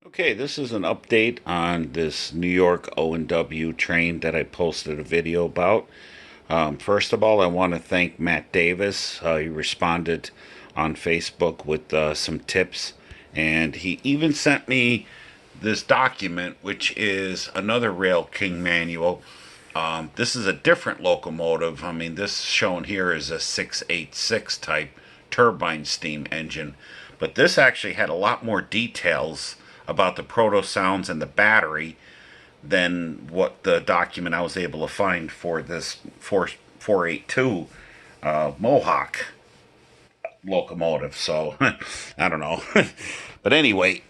Okay, this is an update on this New York O&W train that I posted a video about. First of all, I want to thank Matt Davis. He responded on Facebook with some tips, and he even sent me this document, which is another Railking manual. This is a different locomotive. I mean, this shown here is a 686 type turbine steam engine, but this actually had a lot more details about the proto sounds and the battery than what the document I was able to find for this 482 Mohawk locomotive. So I don't know. But anyway,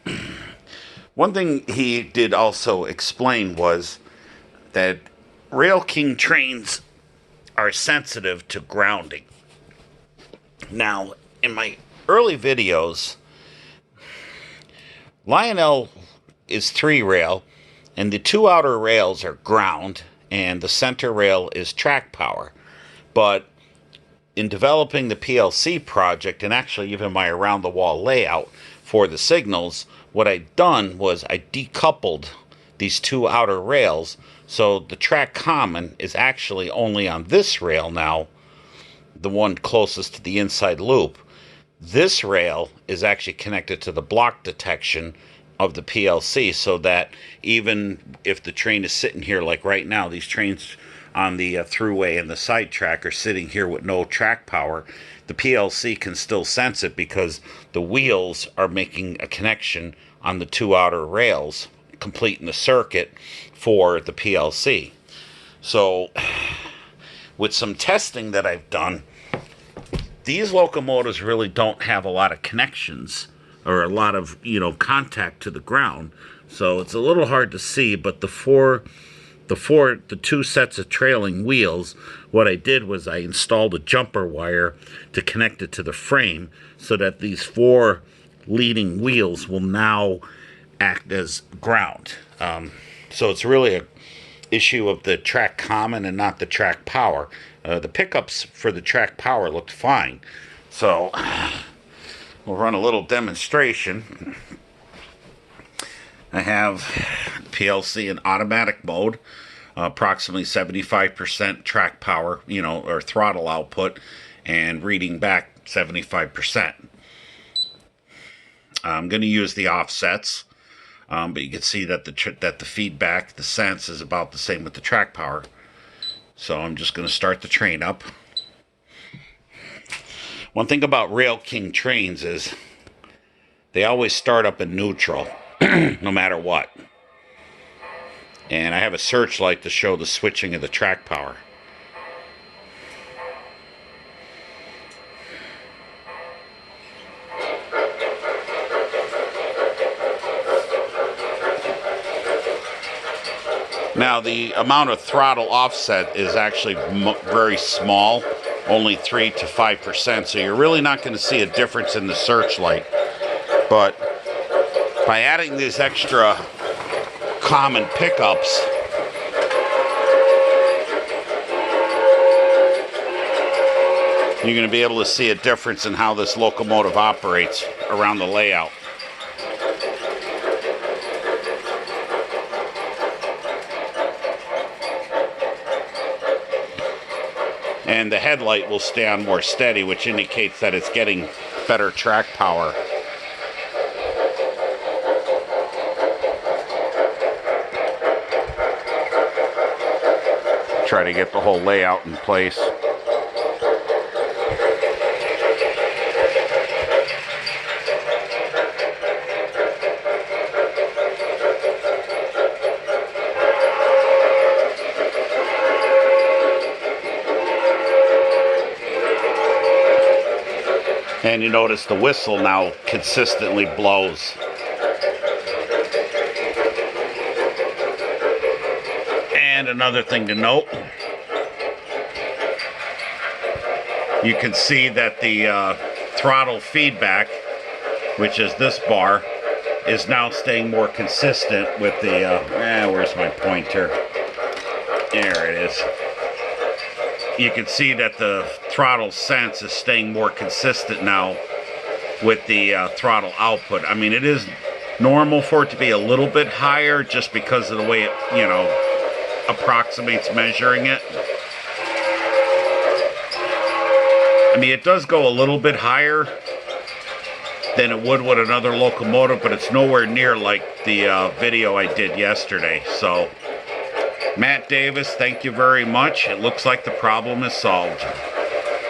one thing he did also explain was that Railking trains are sensitive to grounding. Now, in my early videos, Lionel is 3 rail, and the 2 outer rails are ground, and the center rail is track power. But in developing the PLC project, and actually even my around the wall layout for the signals, what I'd done was I decoupled these 2 outer rails, so the track common is actually only on this rail now, the one closest to the inside loop. This rail is actually connected to the block detection of the PLC, so that even if the train is sitting here, like right now, these trains on the throughway and the side track are sitting here with no track power, the PLC can still sense it because the wheels are making a connection on the 2 outer rails, completing the circuit for the PLC. So with some testing that I've done, these locomotives really don't have a lot of connections or a lot of, contact to the ground. So it's a little hard to see, but the 2 sets of trailing wheels, what I did was I installed a jumper wire to connect it to the frame so that these 4 leading wheels will now act as ground. So it's really a issue of the track common and not the track power. The pickups for the track power looked fine. So we'll run a little demonstration. I have PLC in automatic mode, approximately 75% track power, or throttle output, and reading back 75%. I'm going to use the offsets, but you can see that the feedback, the sense, is about the same with the track power. So I'm just going to start the train up. One thing about Railking trains is they always start up in neutral, no matter what. And I have a searchlight to show the switching of the track power. Now, the amount of throttle offset is actually very small, only 3 to 5%, so you're really not going to see a difference in the searchlight. But by adding these extra common pickups, you're going to be able to see a difference in how this locomotive operates around the layout. And the headlight will stay on more steady, which indicates that it's getting better track power. Try to get the whole layout in place. And you notice the whistle now consistently blows. And another thing to note, you can see that the throttle feedback, which is this bar, is now staying more consistent with the, where's my pointer? There it is. You can see that the throttle sense is staying more consistent now with the throttle output. I mean, it is normal for it to be a little bit higher just because of the way it, you know, approximates measuring it. I mean, it does go a little bit higher than it would with another locomotive, but it's nowhere near like the video I did yesterday. So, Matt Davis, thank you very much. It looks like the problem is solved.